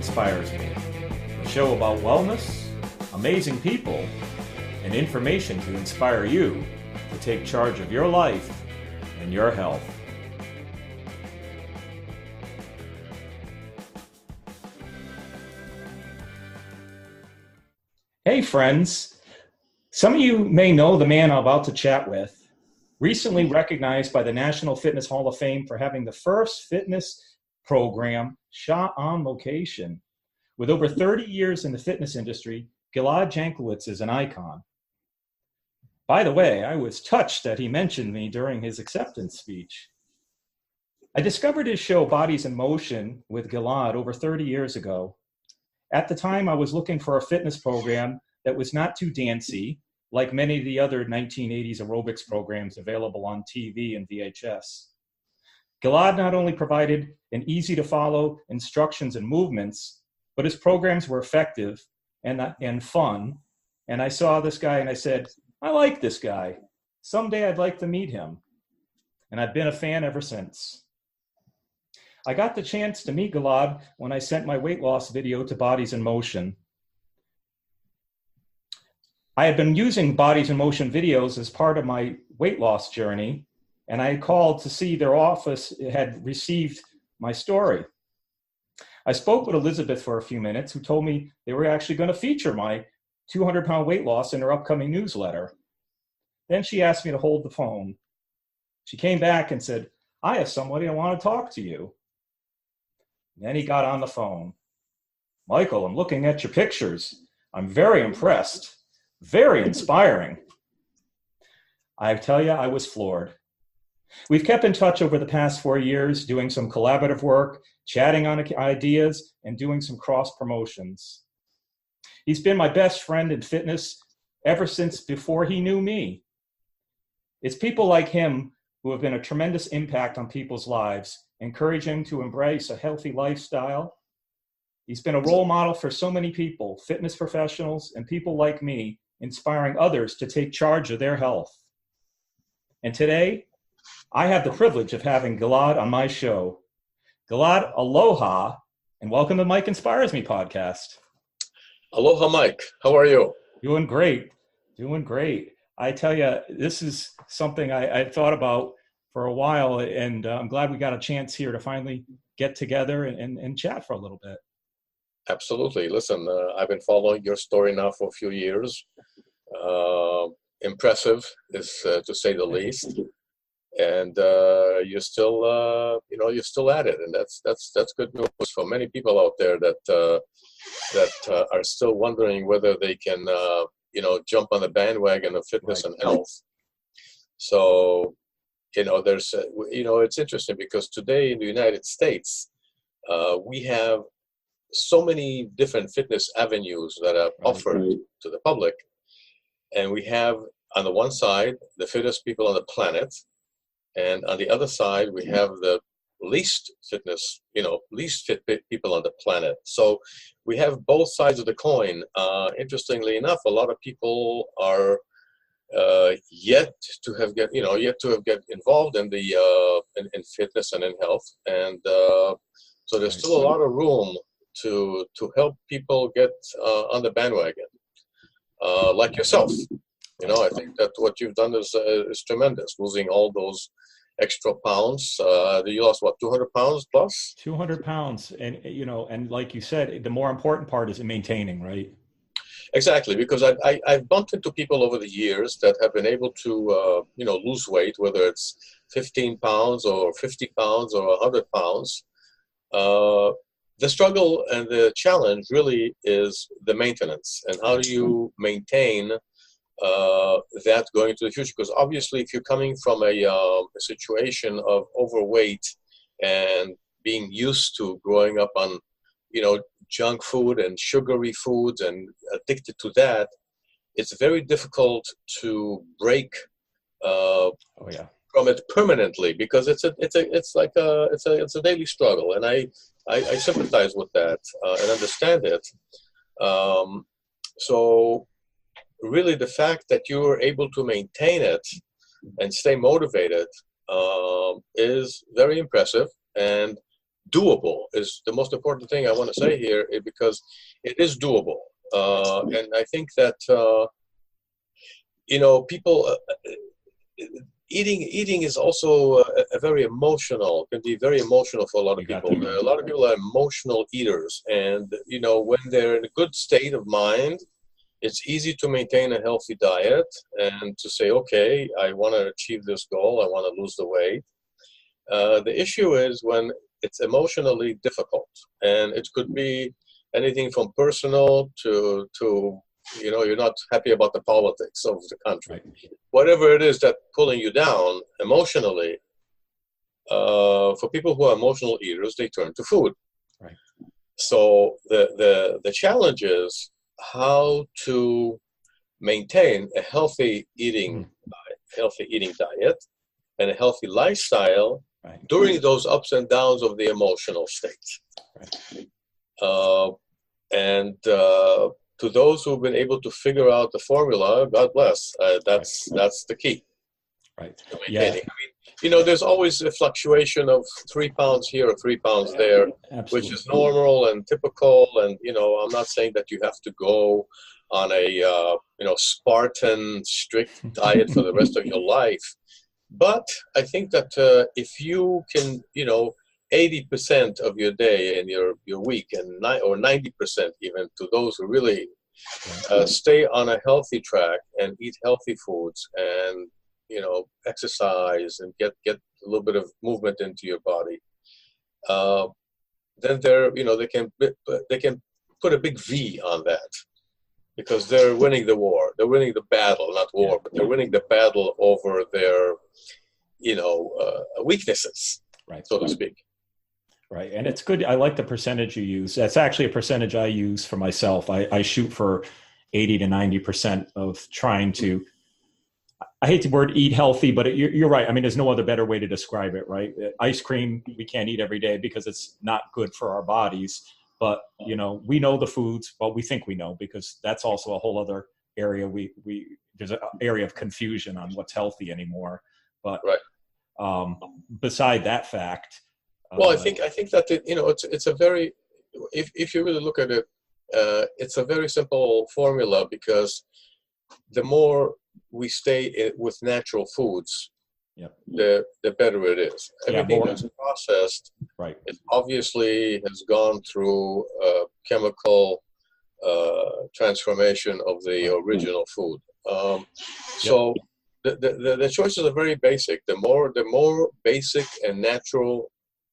Inspires Me, a show about wellness, amazing people, and information to inspire you to take charge of your life and your health. Hey friends, some of you may know the man I'm about to chat with. Recently recognized by the National Fitness Hall of Fame for having the first fitness program shot on location. With over 30 years in the fitness industry, Gilad Janklowicz is an icon. By the way, I was touched that he mentioned me during his acceptance speech. I discovered his show Bodies in Motion with Gilad over 30 years ago. At the time, I was looking for a fitness program that was not too dancy, like many of the other 1980s aerobics programs available on TV and VHS. Gilad not only provided an easy-to-follow instructions and movements, but his programs were effective and fun. And I saw this guy and I said, I like this guy. Someday I'd like to meet him. And I've been a fan ever since. I got the chance to meet Gilad when I sent my weight loss video to Bodies in Motion. I had been using Bodies in Motion videos as part of my weight loss journey, and I called to see their office had received my story. I spoke with Elizabeth for a few minutes, who told me they were actually going to feature my 200-pound weight loss in her upcoming newsletter. Then she asked me to hold the phone. She came back and said, I have somebody I want to talk to you. Then he got on the phone. Michael, I'm looking at your pictures. I'm very impressed. Very inspiring. I tell you, I was floored. We've kept in touch over the past 4 years, doing some collaborative work, chatting on ideas, and doing some cross promotions. He's been my best friend in fitness ever since before he knew me. It's people like him who have been a tremendous impact on people's lives, encouraging to embrace a healthy lifestyle. He's been a role model for so many people, fitness professionals and people like me, inspiring others to take charge of their health. And today, I have the privilege of having Gilad on my show. Gilad, aloha, and welcome to Mike Inspires Me podcast. Aloha, Mike. How are you? Doing great. Doing great. I tell you, this is something I thought about for a while, and I'm glad we got a chance here to finally get together and chat for a little bit. Absolutely. Listen, I've been following your story now for a few years. Impressive is to say the least. And you're still, you're still at it, and that's good news for many people out there that are still wondering whether they can, jump on the bandwagon of fitness and health. So, there's, it's interesting because today in the United States, we have so many different fitness avenues that are offered to the public. And we have, on the one side, the fittest people on the planet. And on the other side, we have the least fit people on the planet. So we have both sides of the coin. Interestingly enough, a lot of people are yet to have get involved in the in fitness and in health. And so there's still a lot of room to help people get on the bandwagon, like yourself. I think that what you've done is tremendous, losing all those extra pounds. You lost, 200 pounds plus? 200 pounds. And, and like you said, the more important part is maintaining, right? Exactly, because I've bumped into people over the years that have been able to, lose weight, whether it's 15 pounds or 50 pounds or 100 pounds. The struggle and the challenge really is the maintenance, and how do you maintain that going into the future? Because obviously, if you're coming from a situation of overweight and being used to growing up on, junk food and sugary foods and addicted to that, it's very difficult to break from it permanently, because it's a daily struggle, and I sympathize with that and understand it. So really, the fact that you were able to maintain it and stay motivated is very impressive. And doable is the most important thing I want to say here, because it is doable. And I think that, people, eating is also a very emotional, can be very emotional for a lot of people. A lot of people are emotional eaters. And, when they're in a good state of mind, it's easy to maintain a healthy diet and to say, okay, I want to achieve this goal. I want to lose the weight. The issue is when it's emotionally difficult, and it could be anything from personal to you're not happy about the politics of the country. Right. Whatever it is that's pulling you down emotionally, for people who are emotional eaters, they turn to food. Right. So the challenge is how to maintain a healthy eating diet and a healthy lifestyle during those ups and downs of the emotional states. Right. To those who've been able to figure out the formula, God bless. That's the key. Right. Yeah. I mean, there's always a fluctuation of 3 pounds here or 3 pounds there, which is normal and typical. And I'm not saying that you have to go on a Spartan strict diet for the rest of your life. But I think that if you can, 80% of your day and your week, and or 90% even, to those who really stay on a healthy track and eat healthy foods and exercise and get a little bit of movement into your body, then they can put a big V on that, because they're winning the war. They're winning the battle, not war, but they're winning the battle over their weaknesses, right, so to speak. Right. And it's good. I like the percentage you use. That's actually a percentage I use for myself. I shoot for 80 to 90% of trying to, I hate the word eat healthy, but you're right. I mean, there's no other better way to describe it, right? Ice cream, we can't eat every day because it's not good for our bodies. But, we know the foods, well, we think we know, because that's also a whole other area. There's an area of confusion on what's healthy anymore. But beside that fact, well, I think that it's a very, if you really look at it, it's a very simple formula, because the more we stay with natural foods, the better it is. Everything that's processed, right, it obviously has gone through chemical transformation of the original food. So the choices are very basic. The more basic and natural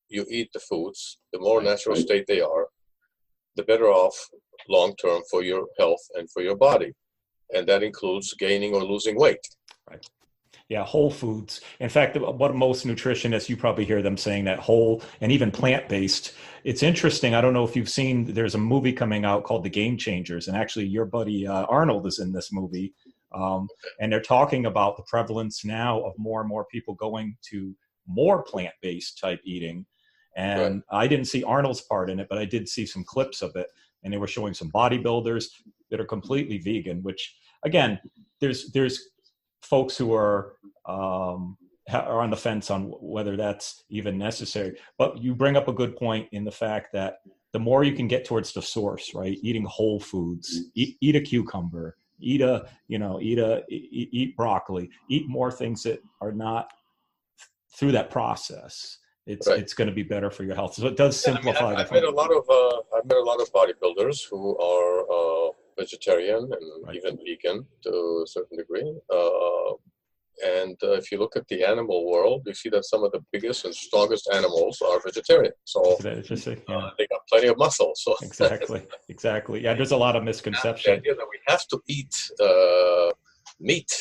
you eat the foods, the more natural state they are, the better off long-term for your health and for your body. And that includes gaining or losing weight. Right. Yeah, whole foods. In fact, what most nutritionists, you probably hear them saying that whole and even plant-based. It's interesting. I don't know if you've seen, there's a movie coming out called The Game Changers. And actually your buddy Arnold is in this movie. And they're talking about the prevalence now of more and more people going to more plant-based type eating. And I didn't see Arnold's part in it, but I did see some clips of it. And they were showing some bodybuilders that are completely vegan, which, again, there's folks who are on the fence on whether that's even necessary. But you bring up a good point in the fact that the more you can get towards the source, right? Eating whole foods, eat a cucumber, eat broccoli, eat more things that are not through that process. It's going to be better for your health. So it does simplify. I've met a lot of bodybuilders who are vegetarian and even vegan to a certain degree. And if you look at the animal world, you see that some of the biggest and strongest animals are vegetarian. So they got plenty of muscle. So exactly. Yeah, there's a lot of misconception. The idea that we have to eat meat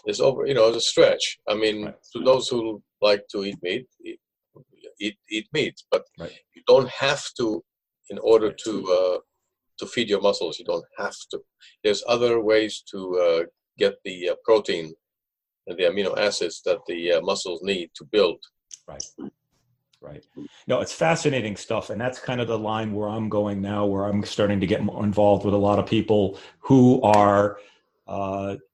is over, is a stretch. I mean, to those who like to eat meat, eat meat, but you don't have to, in order to feed your muscles. You don't have to. There's other ways to get the protein and the amino acids that the muscles need to build. Right. No, it's fascinating stuff. And that's kind of the line where I'm going now, where I'm starting to get more involved with a lot of people who are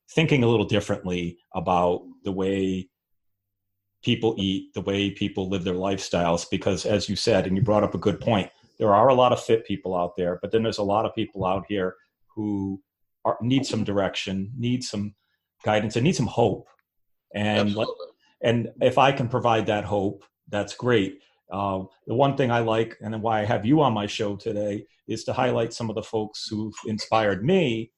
thinking a little differently about the way people eat, the way people live their lifestyles, because as you said, and you brought up a good point, there are a lot of fit people out there, but then there's a lot of people out here who need some direction, need some guidance, and need some hope. And and if I can provide that hope, that's great. The one thing I like, and why I have you on my show today, is to highlight some of the folks who've inspired me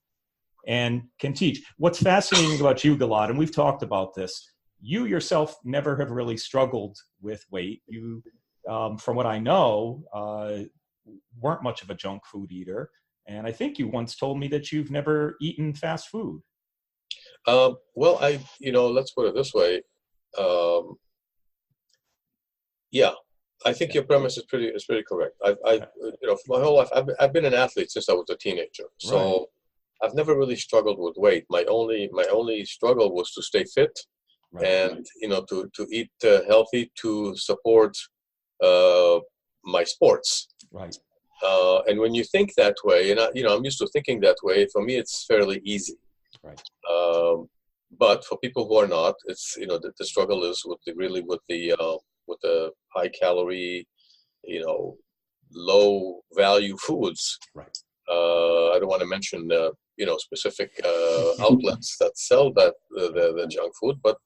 and can teach. What's fascinating about you, Gilad, and we've talked about this, you yourself never have really struggled with weight. You, from what I know, weren't much of a junk food eater. And I think you once told me that you've never eaten fast food. Well, let's put it this way. Yeah, I think your premise is pretty correct. For my whole life, I've been an athlete since I was a teenager. So right. I've never really struggled with weight. My only struggle was to stay fit, right. And to eat healthy to support my sports. Right. And when you think that way, and I'm used to thinking that way. For me, it's fairly easy. Right. But for people who are not, it's the struggle is with the high calorie, low value foods. Right. I don't want to mention specific outlets that sell the junk food, but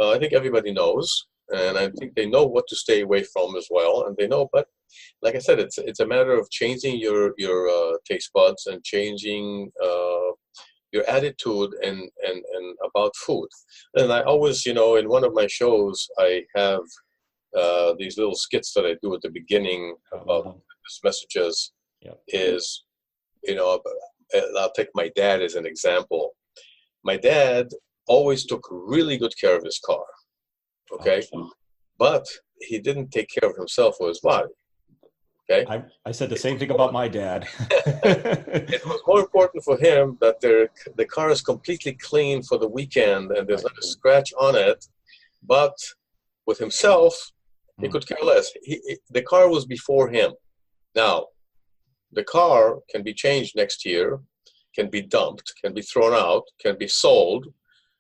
I think everybody knows, and I think they know what to stay away from as well, and they know. But like I said, it's a matter of changing your taste buds and changing your attitude and about food. And I always, in one of my shows, I have these little skits that I do at the beginning about these messages. Yep. Is, I'll take my dad as an example. My dad always took really good care of his car, okay? Awesome. But he didn't take care of himself or his body, okay? I said the same thing about my dad. It was more important for him that the car is completely clean for the weekend and there's not a scratch on it, but with himself, he could care less. The car was before him. Now, the car can be changed next year, can be dumped, can be thrown out, can be sold.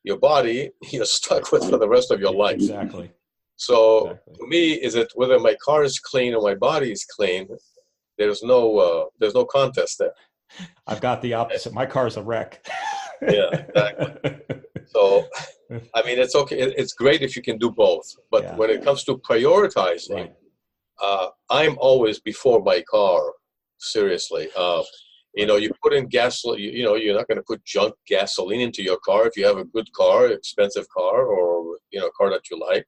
Your body, you're stuck with for the rest of your life. Exactly. So for me, is it whether my car is clean or my body is clean? There's no contest there. I've got the opposite. My car's a wreck. Yeah, exactly. So, I mean, it's okay. It's great if you can do both. But when it comes to prioritizing, I'm always before my car. Seriously. You put in gasoline, you're not going to put junk gasoline into your car if you have a good car, expensive car, or, a car that you like.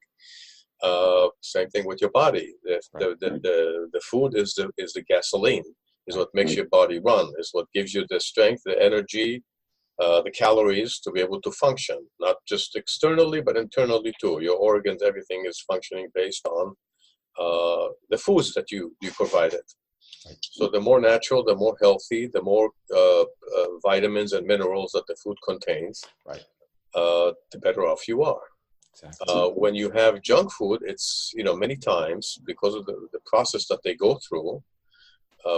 Same thing with your body. The food is the gasoline, is what makes your body run, is what gives you the strength, the energy, the calories to be able to function, not just externally, but internally too. Your organs, everything is functioning based on the foods that you provided. So the more natural, the more healthy, the more vitamins and minerals that the food contains, the better off you are. Exactly. When you have junk food, it's, many times, because of the process that they go through,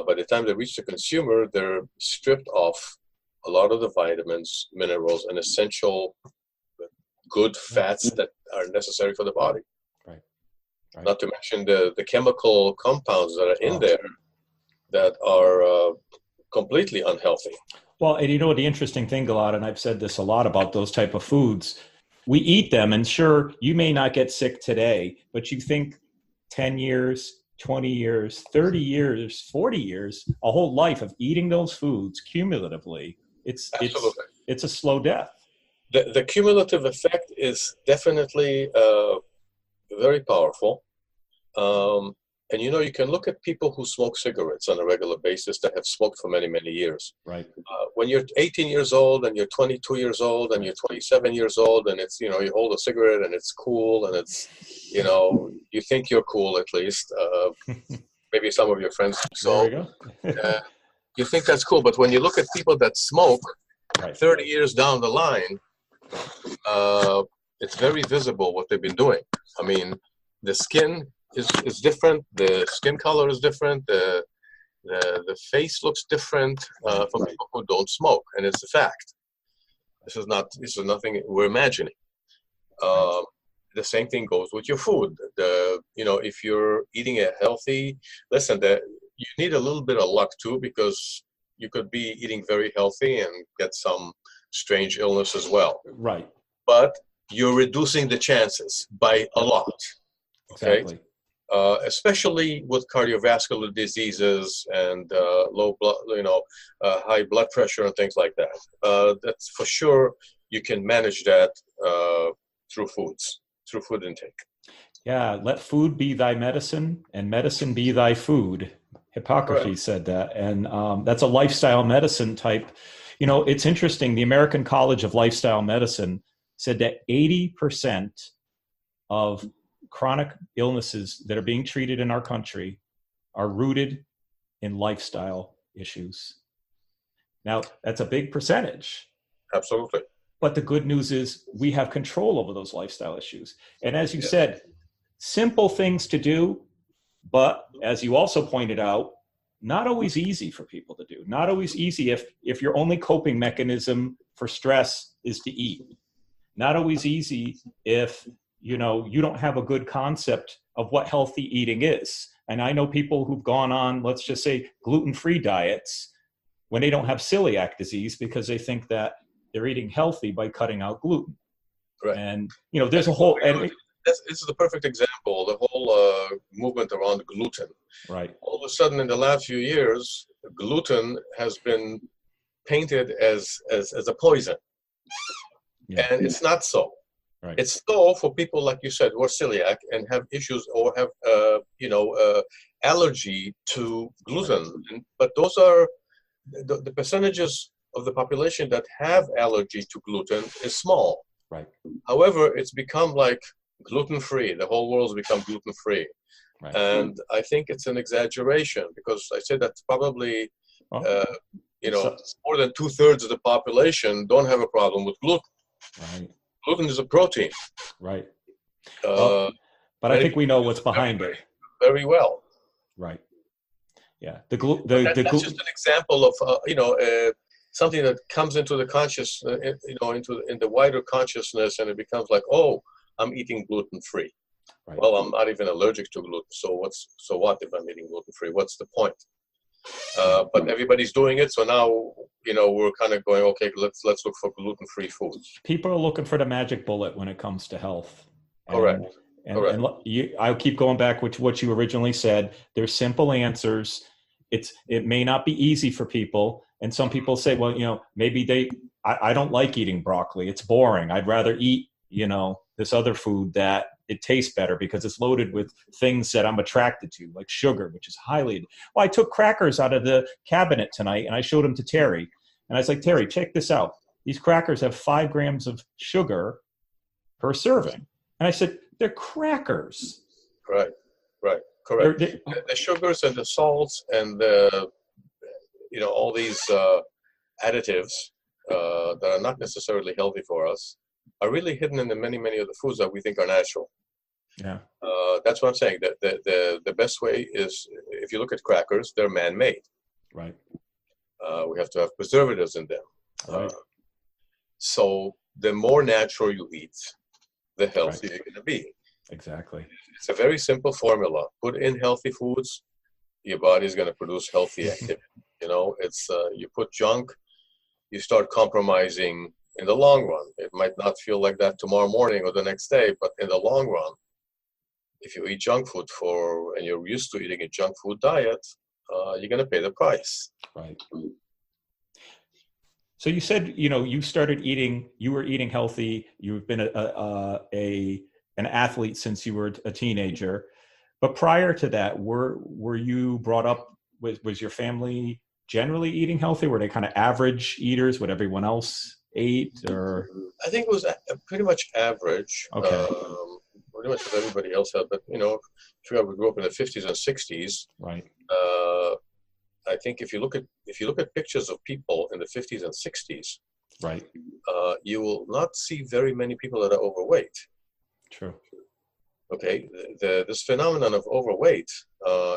by the time they reach the consumer, they're stripped off a lot of the vitamins, minerals, and essential good fats that are necessary for the body. Right. Not to mention the chemical compounds that are in there that are completely unhealthy. Well, and the interesting thing, Gilad, and I've said this a lot about those type of foods, we eat them, and sure, you may not get sick today, but you think 10 years, 20 years, 30 years, 40 years, a whole life of eating those foods cumulatively, it's a slow death. The cumulative effect is definitely very powerful. And you can look at people who smoke cigarettes on a regular basis that have smoked for many, many years. Right. When you're 18 years old and you're 22 years old and you're 27 years old and it's, you hold a cigarette and it's cool and it's, you think you're cool at least. Maybe some of your friends. So there you go. You think that's cool. But when you look at people that smoke 30 years down the line, it's very visible what they've been doing. I mean, the skin is different, the skin color is different, the face looks different from people who don't smoke, and it's a fact. This is nothing we're imagining. the same thing goes with your food. If you're eating a healthy, listen, you need a little bit of luck too, because you could be eating very healthy and get some strange illness as well. Right. But you're reducing the chances by a lot. Okay. Exactly. Especially with cardiovascular diseases and low blood, high blood pressure and things like that. That's for sure. You can manage that through food intake. Yeah, let food be thy medicine and medicine be thy food. Hippocrates Correct. said that. And that's a lifestyle medicine type. It's interesting. The American College of Lifestyle Medicine said that 80% of chronic illnesses that are being treated in our country are rooted in lifestyle issues. Now, that's a big percentage. Absolutely. But the good news is we have control over those lifestyle issues. And as you said, simple things to do, but as you also pointed out, not always easy for people to do. Not always easy if your only coping mechanism for stress is to eat. Not always easy if you don't have a good concept of what healthy eating is. And I know people who've gone on, let's just say, gluten-free diets when they don't have celiac disease because they think that they're eating healthy by cutting out gluten. Right. And, there's a whole... This is the perfect example, the whole movement around gluten. Right. All of a sudden, in the last few years, gluten has been painted as a poison. Yeah. And it's not so. Right. It's so for people, like you said, who are celiac and have issues or have, allergy to gluten. Right. But those are the percentages of the population that have allergy to gluten is small. Right. However, it's become like gluten-free. The whole world's become gluten-free. Right. And I think it's an exaggeration because I say that probably, more than 2/3 of the population don't have a problem with gluten. Right. Gluten is a protein. Right. But I think we know what's behind it. Very well. Right. Yeah. That's just an example of, something that comes into the conscious, in the wider consciousness, and it becomes like, oh, I'm eating gluten-free. Right. Well, I'm not even allergic to gluten, so what if I'm eating gluten-free? What's the point? But everybody's doing it, so now we're kind of going, okay, let's look for gluten-free foods. People are looking for the magic bullet when it comes to health. Correct. And I'll keep going back with what you originally said. There's simple answers. It may not be easy for people, and some people say, well, maybe I don't like eating broccoli. It's boring. I'd rather eat, this other food that it tastes better because it's loaded with things that I'm attracted to, like sugar, which is highly. Well, I took crackers out of the cabinet tonight and I showed them to Terry. And I was like, Terry, check this out. These crackers have 5 grams of sugar per serving. And I said, they're crackers. Right. Correct. The sugars and the salts and all these additives that are not necessarily healthy for us are really hidden in many of the foods that we think are natural. Yeah. That's what I'm saying. The best way is, if you look at crackers, they're man-made. Right. We have to have preservatives in them. Right. So the more natural you eat, the healthier you're going to be. Exactly. It's a very simple formula. Put in healthy foods, your body's going to produce healthy activity. It's you put junk, you start compromising in the long run. It might not feel like that tomorrow morning or the next day, but in the long run, if you eat junk food and you're used to eating a junk food diet, you're going to pay the price. Right. So you said, you started eating, you were eating healthy. You've been an athlete since you were a teenager, but prior to that, were you brought up was your family generally eating healthy? Were they kind of average eaters? What everyone else ate, or? I think it was pretty much average. Okay. Pretty much what everybody else had, but we grew up in the 50s and 60s. Right. I think if you look at pictures of people in the 50s and 60s, right, you will not see very many people that are overweight. True. Okay, this phenomenon of overweight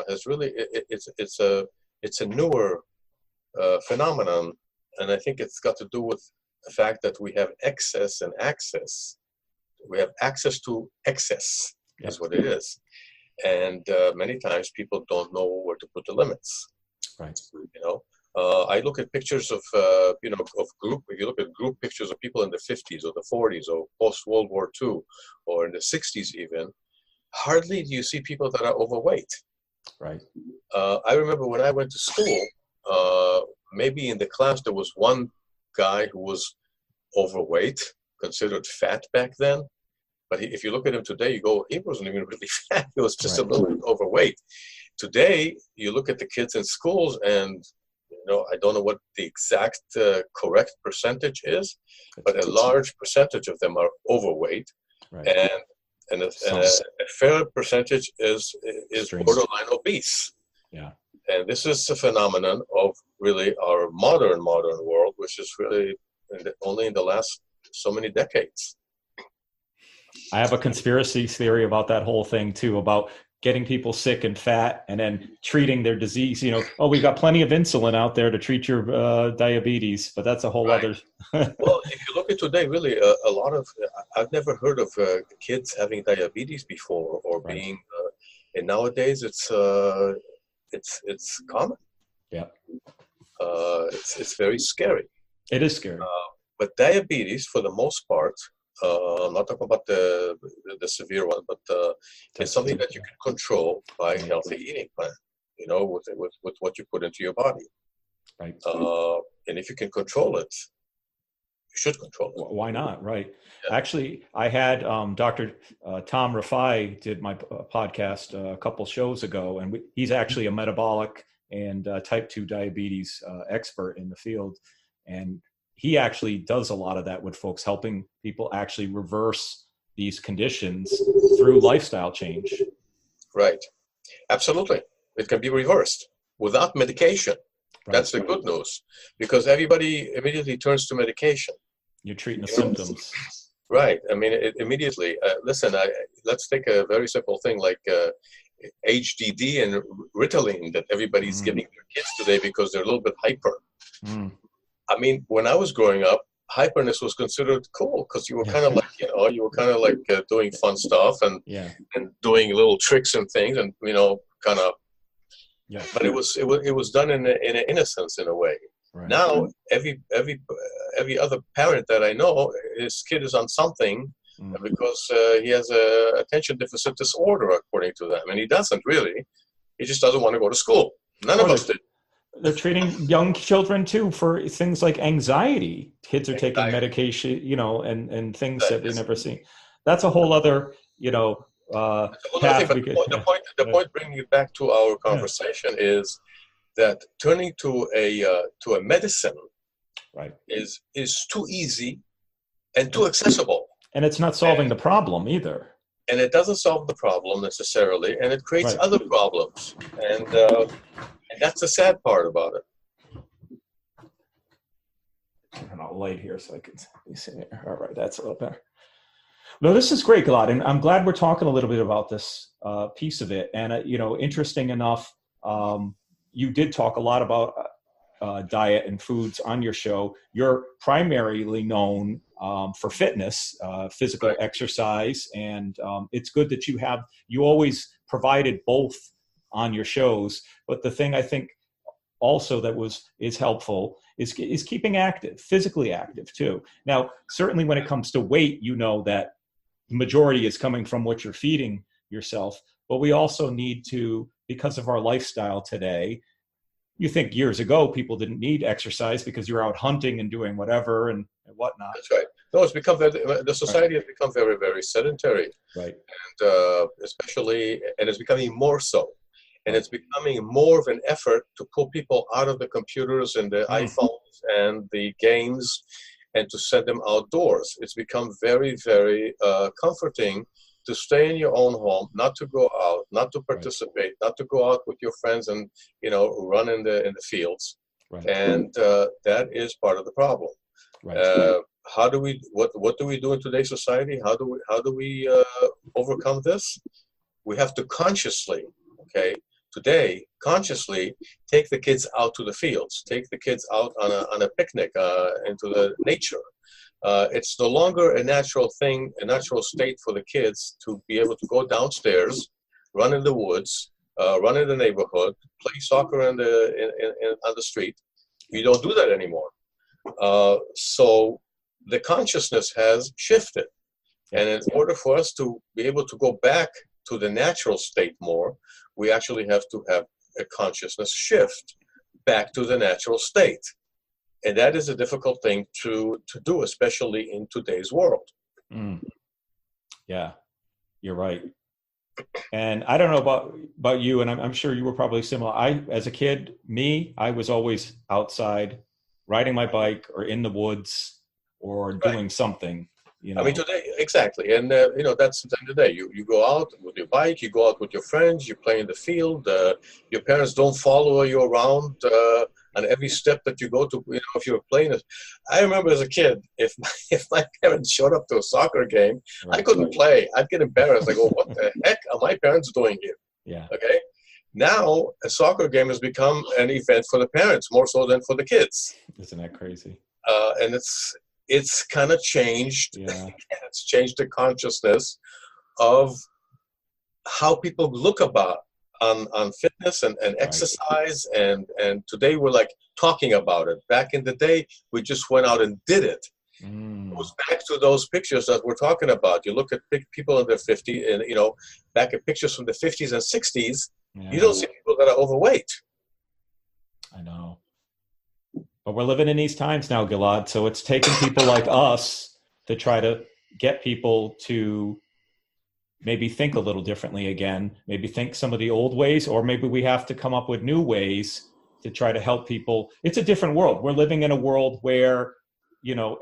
has really it's a newer phenomenon, and I think it's got to do with the fact that we have excess and access We have access to excess, is what it is. And many times people don't know where to put the limits. Right. You know, I look at pictures of, you know, of group, if you look at group pictures of people in the 50s or the 40s or post-World War II or in the 60s even, hardly do you see people that are overweight. Right. I remember when I went to school, maybe in the class there was one guy who was overweight, considered fat back then. But if you look at him today, you go, he wasn't even really fat. He was just a little bit overweight. Today, you look at the kids in schools and, you know, I don't know what the exact correct percentage is, but a large percentage of them are overweight. Right. And a fair percentage is borderline obese. Yeah. And this is a phenomenon of really our modern world, which is really only in the last so many decades. I have a conspiracy theory about that whole thing too, about getting people sick and fat and then treating their disease. You know, oh, we've got plenty of insulin out there to treat your diabetes, but that's a whole other. Well, if you look at today, really a lot of, I've never heard of kids having diabetes before or being, and nowadays it's common. Yeah. It's very scary. It is scary. But diabetes, for the most part, I'm not talking about the severe one, but it's something that you can control by a healthy eating plan, you know, with what you put into your body. Right. And if you can control it, you should control it. Why not? Right. Yeah. Actually, I had Dr. Tom Rafai did my podcast a couple shows ago, and he's actually a metabolic and type 2 diabetes expert in the field. And he actually does a lot of that with folks, helping people actually reverse these conditions through lifestyle change. Right. Absolutely. It can be reversed without medication. Right. That's the good news, because everybody immediately turns to medication. You're treating the symptoms. Right. I mean, immediately. Listen, let's take a very simple thing like HDD and Ritalin that everybody's giving their kids today because they're a little bit hyper. I mean, when I was growing up, hyperness was considered cool because you were kind of like, you know, you were kind of like doing fun stuff and doing little tricks and things, and you know, kind of. Yeah. But it was done in an innocence in a way. Right. Now every other parent that I know, his kid is on something because he has a attention deficit disorder according to them, and he doesn't really. He just doesn't want to go to school. None of us did. They're treating young children too for things like anxiety. Kids are taking medication, you know, and things that we've never seen. That's a whole other, you know, path. The point, bringing it back to our conversation, is that turning to a medicine, is too easy and too accessible. And it's not solving the problem either. And it doesn't solve the problem necessarily, and it creates other problems. And that's the sad part about it. Turn on light here so I can see it. All right, that's a little better. No, this is great, Gilad, and I'm glad we're talking a little bit about this piece of it. And you know, interesting enough, you did talk a lot about diet and foods on your show. You're primarily known for fitness, physical exercise, and it's good that you always provided both on your shows. But the thing I think also that is helpful is keeping active, physically active too. Now, certainly when it comes to weight, you know that the majority is coming from what you're feeding yourself, but we also need to, because of our lifestyle today, you think years ago people didn't need exercise because you're out hunting and doing whatever and whatnot. That's right. No, the society has become very, very sedentary. Right. And especially, and it's becoming more so. And it's becoming more of an effort to pull people out of the computers and the iPhones and the games and to send them outdoors. It's become very, very comforting to stay in your own home, not to go out, not to participate, not to go out with your friends and, you know, run in the fields. Right. And that is part of the problem. Right. What do we do in today's society? How do we overcome this? We have to consciously take the kids out to the fields, take the kids out on a picnic into the nature, It's no longer a natural thing, a natural state for the kids to be able to go downstairs, run in the woods, run in the neighborhood, play soccer on the street. We don't do that anymore. So the consciousness has shifted. And in order for us to be able to go back to the natural state more, we actually have to have a consciousness shift back to the natural state. And that is a difficult thing to do, especially in today's world. Mm. Yeah, you're right. And I don't know about you, and I'm sure you were probably similar. As a kid, I was always outside riding my bike or in the woods or doing something. You know? I mean, today, exactly. And, that's the end of the day. You go out with your bike, you go out with your friends, you play in the field. Your parents don't follow you around on every step that you go to, if you're playing it. I remember as a kid, if my parents showed up to a soccer game, I couldn't play. I'd get embarrassed. I go, what the heck are my parents doing here? Yeah. Okay. Now, a soccer game has become an event for the parents, more so than for the kids. Isn't that crazy? And it's kind of changed. Yeah. It's changed the consciousness of how people look on fitness and exercise. And today we're like talking about it. Back in the day, we just went out and did it. It goes back to those pictures that we're talking about. You look at people in their 50s and, back at pictures from the 50s and 60s, you don't see people that are overweight. I know. But we're living in these times now, Gilad. So it's taking people like us to try to get people to maybe think a little differently again, maybe think some of the old ways, or maybe we have to come up with new ways to try to help people. It's a different world. We're living in a world where,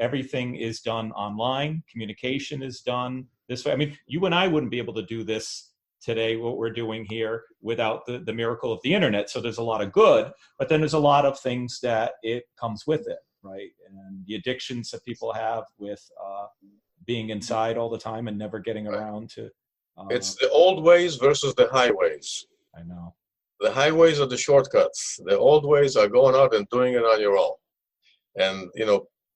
everything is done online. Communication is done this way. I mean, you and I wouldn't be able to do this today, what we're doing here, without the miracle of the internet. So there's a lot of good, but then there's a lot of things that it comes with it, right? And the addictions that people have with being inside all the time and never getting around to. It's the old ways versus the highways. I know. The highways are the shortcuts. The old ways are going out and doing it on your own. And,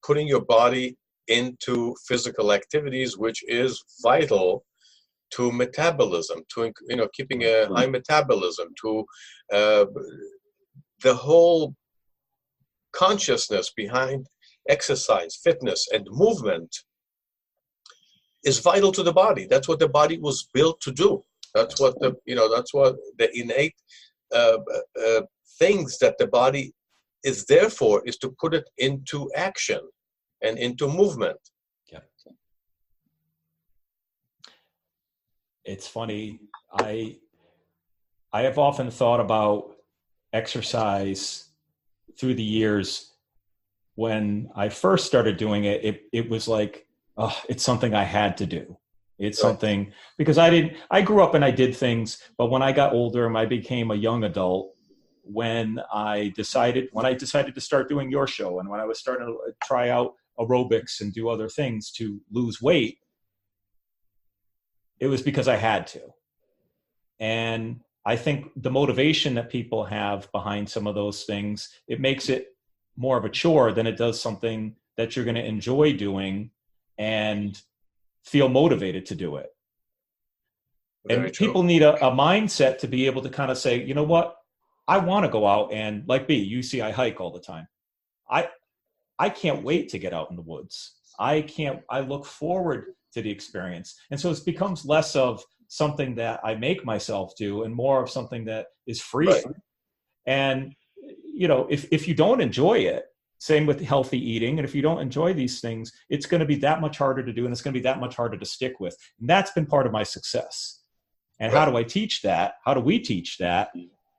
putting your body into physical activities, which is vital to metabolism, to keeping a high metabolism, to the whole consciousness behind exercise, fitness, and movement is vital to the body. That's what the body was built to do. That's what that's what the innate things that the body is there for, is to put it into action and into movement. It's funny. I have often thought about exercise through the years. When I first started doing it, it was like, it's something I had to do. It's something, because I grew up and I did things, but when I got older and I became a young adult, when I decided to start doing your show, and when I was starting to try out aerobics and do other things to lose weight, it was because I had to. And I think the motivation that people have behind some of those things, it makes it more of a chore than it does something that you're going to enjoy doing and feel motivated to do it. And people need a mindset to be able to kind of say, you know what, I want to go out and, like me, you see I hike all the time. I can't wait to get out in the woods. I look forward to the experience. And so it becomes less of something that I make myself do and more of something that is free. Right. And, if you don't enjoy it, same with healthy eating, and if you don't enjoy these things, it's going to be that much harder to do, and it's going to be that much harder to stick with. And that's been part of my success. And how do I teach that? How do we teach that?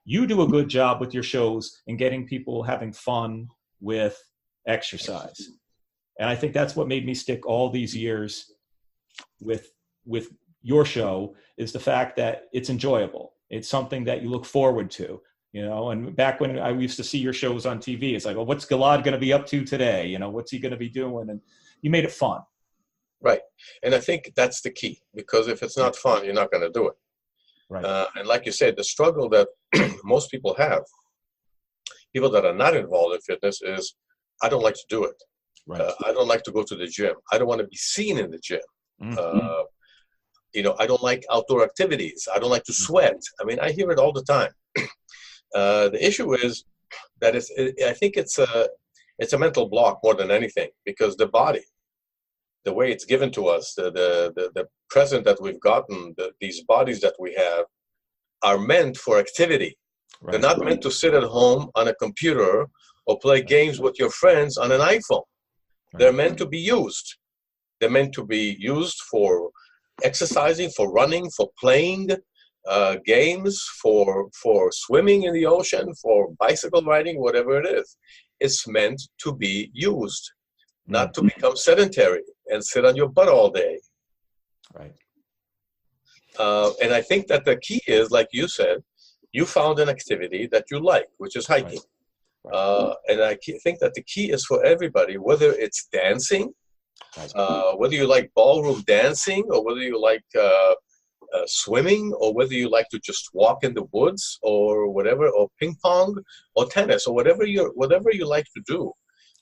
You do a good job with your shows and getting people having fun with exercise. And I think that's what made me stick all these years with your show, is the fact that it's enjoyable. It's something that you look forward to, and back when I used to see your shows on TV, it's like, well, what's Gilad going to be up to today? What's he going to be doing? And you made it fun. Right. And I think that's the key, because if it's not fun, you're not going to do it. Right. And like you said, the struggle that most people have, people that are not involved in fitness, is I don't like to do it. Right. I don't like to go to the gym. I don't want to be seen in the gym. I don't like outdoor activities. I don't like to sweat. I mean, I hear it all the time. The issue is that I think it's a mental block more than anything, because the body, the way it's given to us, the present that we've gotten, these bodies that we have, are meant for activity. Right. They're not meant to sit at home on a computer or play games with your friends on an iPhone. Right. They're meant to be used. They're meant to be used for exercising, for running, for playing games, for swimming in the ocean, for bicycle riding, whatever it is. It's meant to be used, not to become sedentary and sit on your butt all day. Right. And I think that the key is, like you said, you found an activity that you like, which is hiking. Right. And I think that the key is for everybody, whether it's dancing, whether you like ballroom dancing, or whether you like swimming, or whether you like to just walk in the woods, or whatever, or ping pong, or tennis, or whatever you like to do.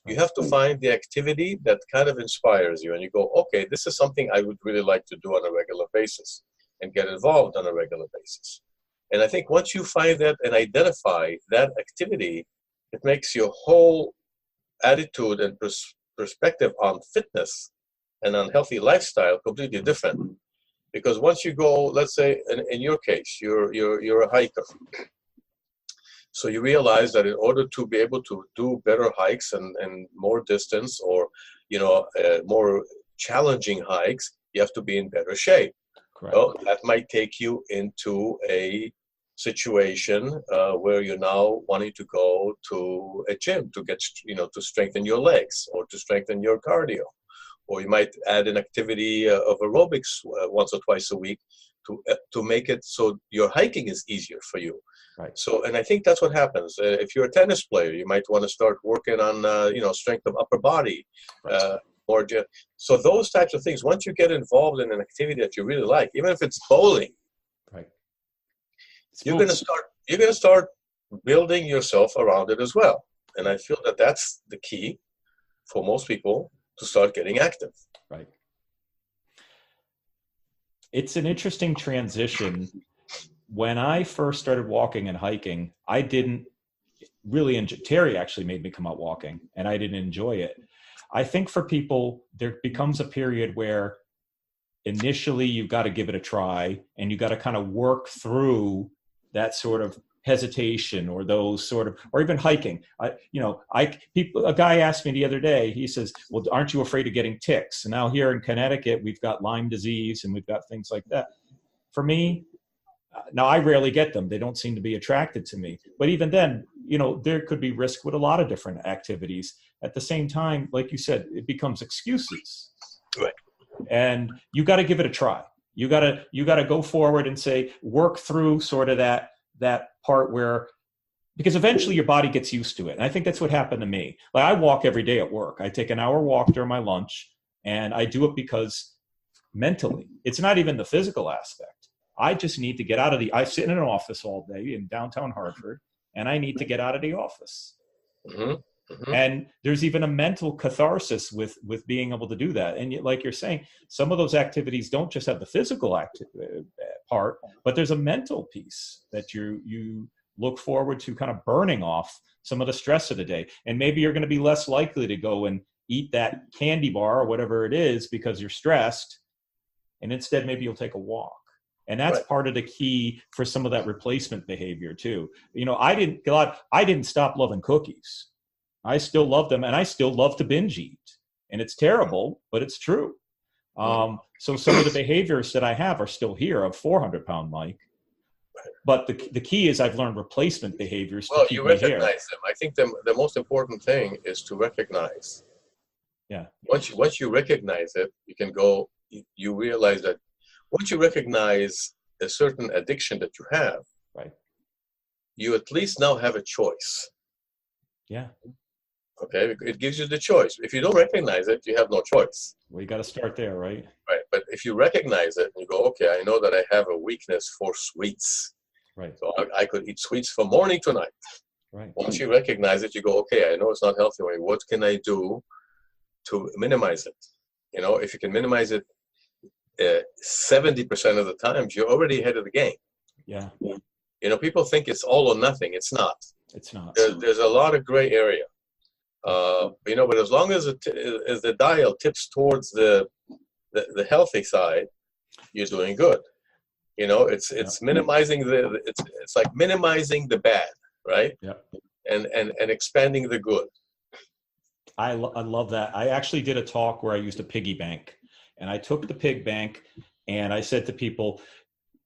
You have to find the activity that kind of inspires you, and you go, okay, this is something I would really like to do on a regular basis, and get involved on a regular basis. And I think once you find that and identify that activity, it makes your whole attitude and perspective on fitness and on healthy lifestyle completely different. Because once you go, let's say in your case, you're a hiker. So you realize that in order to be able to do better hikes and more distance, or more challenging hikes, you have to be in better shape. Correct. Well, that might take you into a situation where you're now wanting to go to a gym to get, to strengthen your legs, or to strengthen your cardio. Or you might add an activity of aerobics once or twice a week to make it so your hiking is easier for you. Right. So, and I think that's what happens. If you're a tennis player, you might want to start working on, strength of upper body. Right. So those types of things, once you get involved in an activity that you really like, even if it's bowling, right, you're going to start building yourself around it as well. And I feel that that's the key for most people to start getting active. Right. It's an interesting transition. When I first started walking and hiking, I didn't really enjoy. Terry actually made me come out walking, and I didn't enjoy it. I think for people, there becomes a period where initially you've got to give it a try, and you got to kind of work through that sort of hesitation, or those sort of, or even hiking. A guy asked me the other day, he says, well, aren't you afraid of getting ticks? And now here in Connecticut, we've got Lyme disease and we've got things like that. For me, now I rarely get them. They don't seem to be attracted to me. But even then, there could be risk with a lot of different activities. At the same time, like you said, it becomes excuses. Right. And you got to give it a try. You got to go forward and say, work through sort of that part where, because eventually your body gets used to it. And I think that's what happened to me. Like, I walk every day at work. I take an hour walk during my lunch, and I do it because mentally, it's not even the physical aspect. I just need to get out of I sit in an office all day in downtown Hartford, and I need to get out of the office. Mm-hmm. Mm-hmm. And there's even a mental catharsis with being able to do that. And like you're saying, some of those activities don't just have the physical part, but there's a mental piece that you look forward to, kind of burning off some of the stress of the day. And maybe you're going to be less likely to go and eat that candy bar or whatever it is because you're stressed. And instead, maybe you'll take a walk. And that's right. Part of the key for some of that replacement behavior too. I didn't stop loving cookies. I still love them, and I still love to binge eat. And it's terrible, but it's true. So some of the behaviors that I have are still here of 400-pound Mike. But the key is I've learned replacement behaviors to keep me here. Well, you recognize them. I think the most important thing is to recognize. Yeah. Once you recognize it, you can go, you realize that once you recognize a certain addiction that you have, right, you at least now have a choice. Yeah. Okay, it gives you the choice. If you don't recognize it, you have no choice. Well, you got to start there, right? Right, but if you recognize it and you go, okay, I know that I have a weakness for sweets. Right. So I could eat sweets from morning to night. Right. Once you recognize it, you go, okay, I know it's not healthy for me. What can I do to minimize it. You know, if you can minimize it 70% of the times, you're already ahead of the game. Yeah. You know, people think it's all or nothing. It's not. It's not. There's a lot of gray area. You know, but as long as as the dial tips towards the healthy side, you're doing good. You know, it's minimizing it's like minimizing the bad, right? Yeah. And expanding the good. I love that. I actually did a talk where I used a piggy bank, and I took the pig bank and I said to people,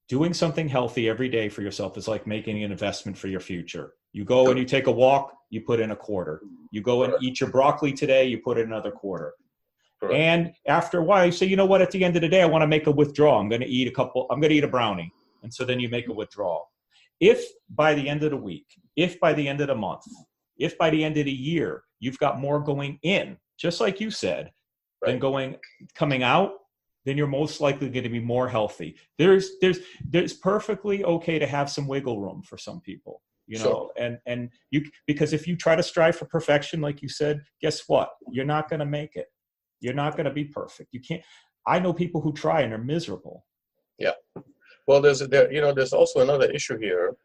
doing something healthy every day for yourself is like making an investment for your future. You go and you take a walk, you put in a quarter. You go and eat your broccoli today, you put in another quarter. Correct. And after a while, you say, you know what, at the end of the day, I want to make a withdrawal. I'm going to eat a brownie. And so then you make a withdrawal. If by the end of the week, if by the end of the month, if by the end of the year, you've got more going in, just like you said, than coming out, then you're most likely going to be more healthy. There's perfectly okay to have some wiggle room for some people, you know, and you, because if you try to strive for perfection, like you said, guess what? You're not going to make it. You're not going to be perfect. You can't. I know people who try and are miserable. Yeah. Well, there's also another issue here,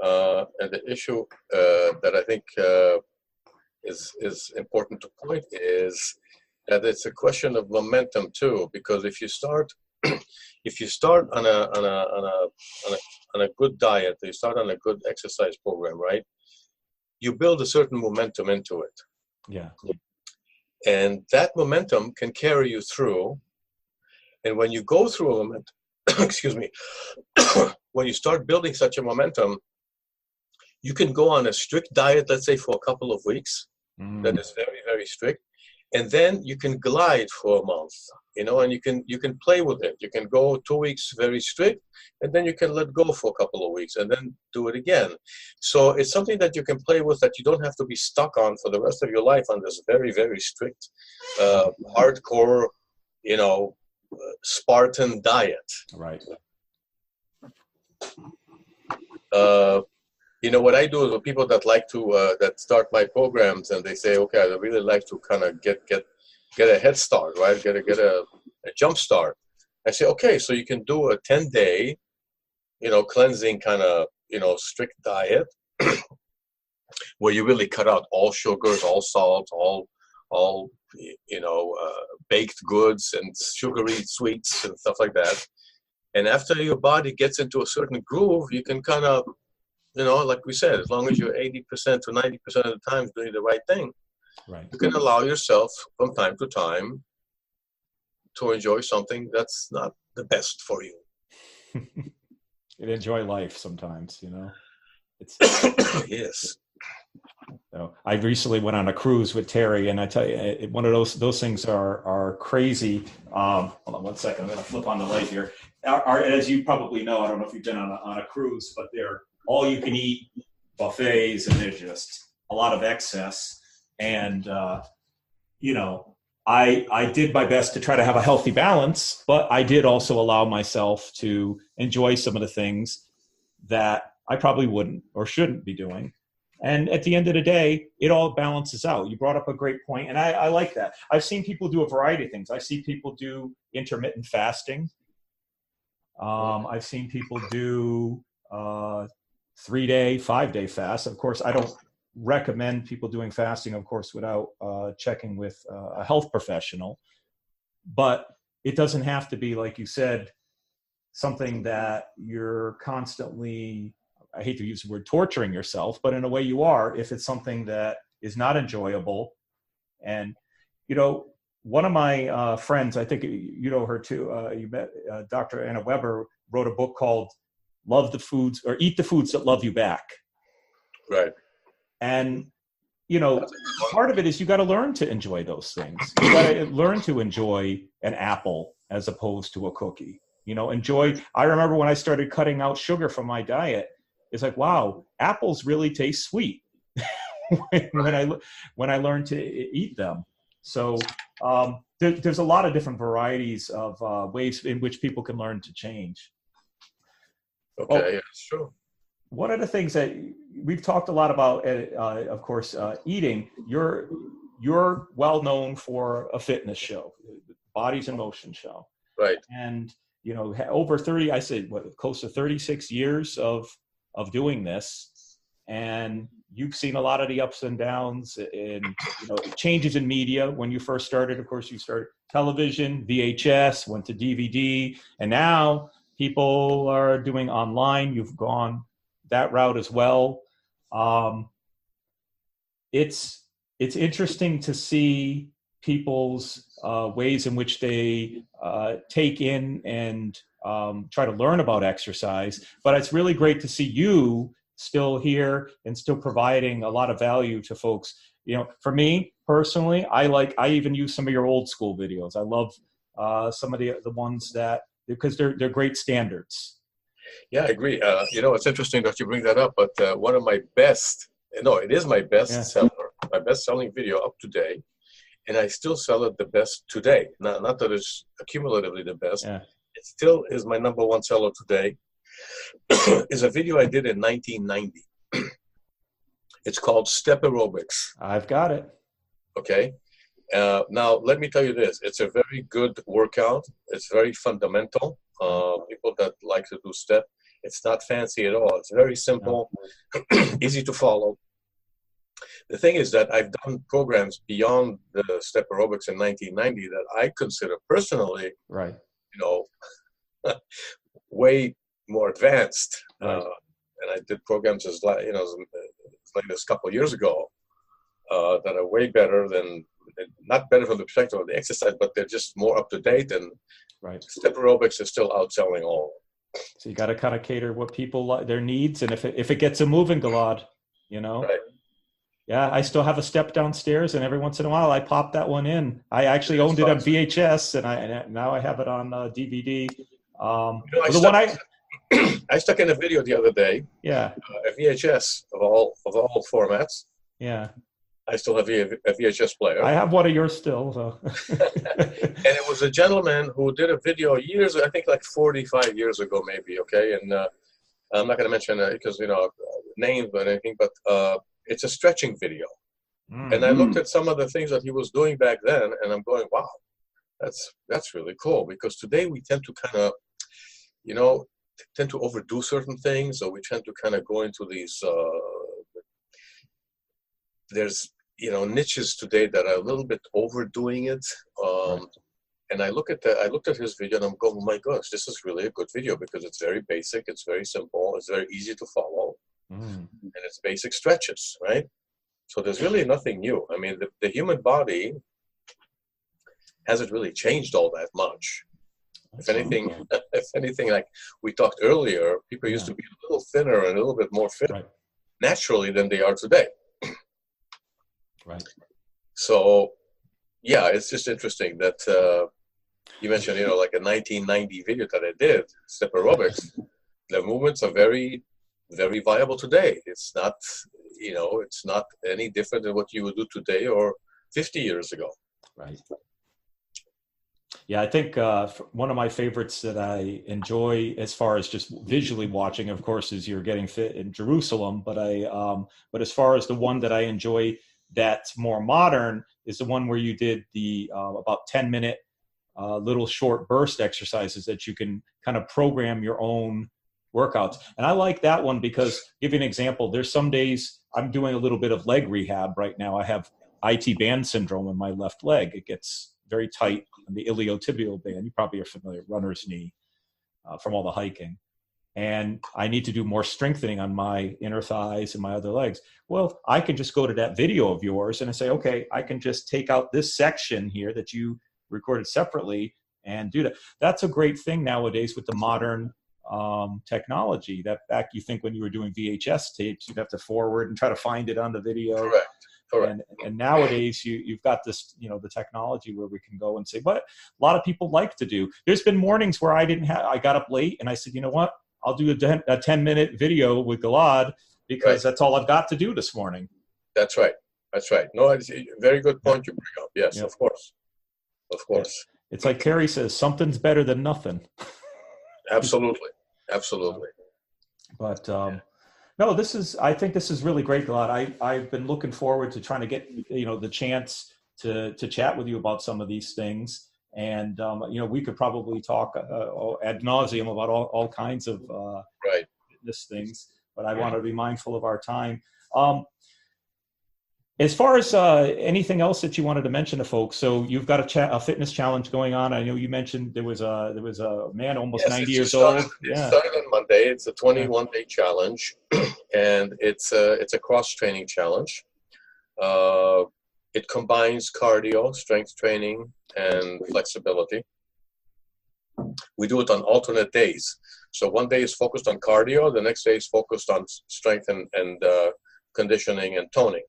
and the issue that I think is important to point is that it's a question of momentum too. Because if you start on a good diet, you start on a good exercise program, right? You build a certain momentum into it. Yeah. And that momentum can carry you through. And when you go through a momentum, excuse me, when you start building such a momentum, you can go on a strict diet, let's say for a couple of weeks, that is very, very strict. And then you can glide for a month, you know, and you can play with it. You can go 2 weeks very strict, and then you can let go for a couple of weeks and then do it again. So it's something that you can play with, that you don't have to be stuck on for the rest of your life on this very, very strict, hardcore, you know, Spartan diet. Right. You know, what I do is with people that like to that start my programs, and they say, okay, I really like to kind of get a head start, right? Get a jump start. I say, okay, so you can do a 10-day, you know, cleansing kind of, you know, strict diet where you really cut out all sugars, all salt, all you know, baked goods and sugary sweets and stuff like that. And after your body gets into a certain groove, you can kind of, you know, like we said, as long as you're 80% to 90% of the time doing the right thing, right, you can allow yourself from time to time to enjoy something that's not the best for you. And enjoy life sometimes, you know. It's yes. So I recently went on a cruise with Terry, and I tell you, one of those things are crazy. Hold on 1 second. I'm going to flip on the light here. As you probably know, I don't know if you've been on a cruise, but they're all you can eat buffets, and there's just a lot of excess. And, you know, I did my best to try to have a healthy balance, but I did also allow myself to enjoy some of the things that I probably wouldn't or shouldn't be doing. And at the end of the day, it all balances out. You brought up a great point, and I like that. I've seen people do a variety of things. I see people do intermittent fasting. I've seen people do 3-day, 5-day fast. Of course, I don't recommend people doing fasting, of course, without checking with a health professional. But it doesn't have to be, like you said, something that you're constantly, I hate to use the word torturing yourself, but in a way you are, if it's something that is not enjoyable. And, you know, one of my friends, I think you know her too, you met Dr. Anna Weber, wrote a book called Love the Foods, or Eat the Foods That Love You Back. Right. And, you know, part of it is you got to learn to enjoy those things. You got to learn to enjoy an apple as opposed to a cookie. You know, I remember when I started cutting out sugar from my diet, it's like, wow, apples really taste sweet when I learned to eat them. So there's a lot of different varieties of ways in which people can learn to change. Okay, yeah, sure. One of the things that we've talked a lot about, of course, eating. you're well known for a fitness show, Bodies in Motion show. Right. And, you know, over 30, I said, what, close to 36 years of doing this. And you've seen a lot of the ups and downs and, you know, changes in media. When you first started, of course, you started television, VHS, went to DVD, and now people are doing online. You've gone that route as well. It's interesting to see people's ways in which they take in and try to learn about exercise. But it's really great to see you still here and still providing a lot of value to folks. You know, for me personally, I even use some of your old school videos. I love some of the ones that, because they're great standards. Yeah, I agree. You know, it's interesting that you bring that up, but one of my best, no, it is my best seller, my best selling video up to date. And I still sell it the best today. Not that it's cumulatively the best. Yeah. It still is my number one seller today. Is a video I did in 1990. It's called Step Aerobics. I've got it. Okay. Now, let me tell you this. It's a very good workout. It's very fundamental. People that like to do step, it's not fancy at all. It's very simple, easy to follow. The thing is that I've done programs beyond the Step Aerobics in 1990 that I consider personally, right, you know, way more advanced. Right. And I did programs as late as a couple of years ago that are way better than, not better from the perspective of the exercise, but they're just more up to date. And right. Step Aerobics is still outselling all. So you got to kind of cater what people like, their needs, and if it gets them moving, Gilad, you know. Right. Yeah, I still have a step downstairs, and every once in a while I pop that one in. I actually owned it on VHS, and now I have it on DVD. I stuck in a video the other day. Yeah. A VHS of all formats. Yeah. I still have a VHS player. I have one of yours still. So. And it was a gentleman who did a video years, I think like 45 years ago, maybe. Okay, and I'm not going to mention because names or anything, but it's a stretching video. Mm-hmm. And I looked at some of the things that he was doing back then, and I'm going, wow, that's really cool. Because today we tend to kind of, tend to overdo certain things, or we tend to kind of go into these. There's niches today that are a little bit overdoing it. Right. And I looked at his video and I'm going, oh my gosh, this is really a good video because it's very basic, it's very simple, it's very easy to follow, and it's basic stretches, right? So there's really nothing new. I mean, the human body hasn't really changed all that much. If anything, like we talked earlier, people used to be a little thinner and a little bit more fit naturally than they are today. Right. So, yeah, it's just interesting that you mentioned, like a 1990 video that I did, Step Aerobics. The movements are very, very viable today. It's not, it's not any different than what you would do today or 50 years ago. Right. Yeah, I think one of my favorites that I enjoy as far as just visually watching, of course, is You're Getting Fit in Jerusalem. But but as far as the one that I enjoy that's more modern is the one where you did the about 10-minute little short burst exercises that you can kind of program your own workouts. And I like that one because, give you an example, there's some days I'm doing a little bit of leg rehab right now. I have IT band syndrome in my left leg. It gets very tight on the iliotibial band. You probably are familiar, runner's knee from all the hiking. And I need to do more strengthening on my inner thighs and my other legs. Well, I can just go to that video of yours and I say, okay, I can just take out this section here that you recorded separately and do that. That's a great thing nowadays with the modern technology. That back, you think when you were doing VHS tapes, you'd have to forward and try to find it on the video. Correct. And nowadays you've got this, the technology where we can go and say what a lot of people like to do. There's been mornings where I got up late and I said, you know what? I'll do a 10-minute video with Gilad because that's all I've got to do this morning. That's right. No, it's a very good point you bring up. Yes, yep. Of course. It's like Terry says, something's better than nothing. Absolutely. But no, No, I think this is really great, Gilad. I've been looking forward to trying to get, the chance to chat with you about some of these things. And, we could probably talk ad nauseum about all kinds of Right. fitness things, but I want to be mindful of our time. As far as anything else that you wanted to mention to folks, so you've got a fitness challenge going on. I know you mentioned there was a man almost 90 years old. It started on Monday. It's a 21-day challenge, and it's a cross-training challenge. It combines cardio, strength training, and flexibility. We do it on alternate days. So one day is focused on cardio, the next day is focused on strength and conditioning and toning.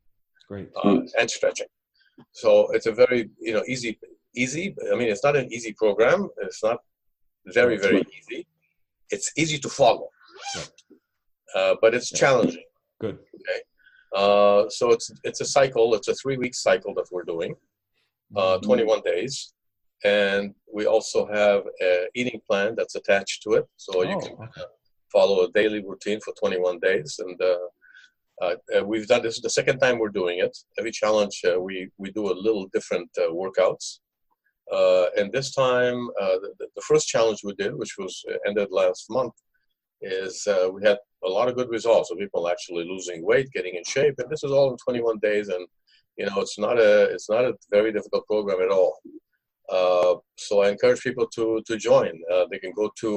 Great. And stretching. So it's a very easy. I mean, it's not an easy program. It's not very easy. It's easy to follow, but it's challenging. Good. Okay. So it's a cycle. It's a 3-week cycle that we're doing, 21 days, and we also have an eating plan that's attached to it. So you can follow a daily routine for 21 days, and we've done this the second time we're doing it. Every challenge we do a little different workouts, and this time the first challenge we did, which was ended last month, is we had a lot of good results of people actually losing weight, getting in shape, and this is all in 21 days. And it's not a very difficult program at all. So I encourage people to join. They can go to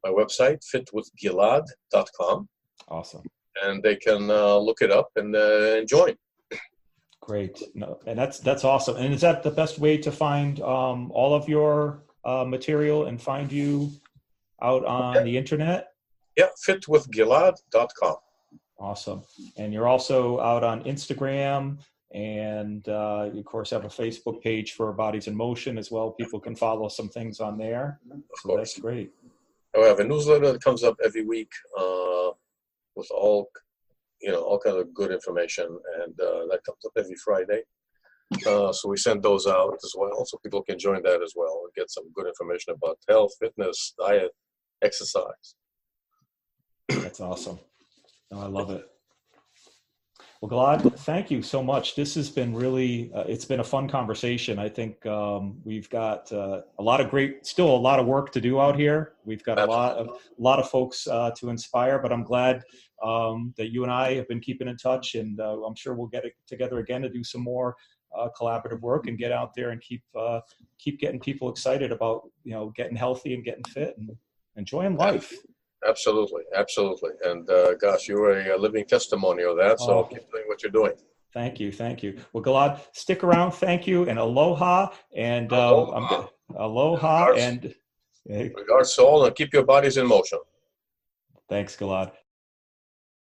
my website, fitwithgilad.com. Awesome. And they can look it up and join. Great. No, and that's awesome. And is that the best way to find all of your material and find you out on the internet? Yeah, fitwithgilad.com. Awesome. And you're also out on Instagram, and you, of course, have a Facebook page for Bodies in Motion as well. People can follow some things on there. So that's great. I have a newsletter that comes up every week with all kinds of good information, and that comes up every Friday. So we send those out as well, so people can join that as well and get some good information about health, fitness, diet, exercise. That's awesome. No, I love it. Well, Gilad, thank you so much. This has been really, it's been a fun conversation. I think we've got still a lot of work to do out here. We've got a lot of folks to inspire, but I'm glad that you and I have been keeping in touch, and I'm sure we'll get it together again to do some more collaborative work and get out there and keep getting people excited about, getting healthy and getting fit and enjoying life. Absolutely. And gosh, you were a living testimony of that. So keep doing what you're doing. Thank you. Well, Gilad, stick around. Thank you, and aloha. And aloha. And regards to all, and keep your bodies in motion. Thanks, Gilad.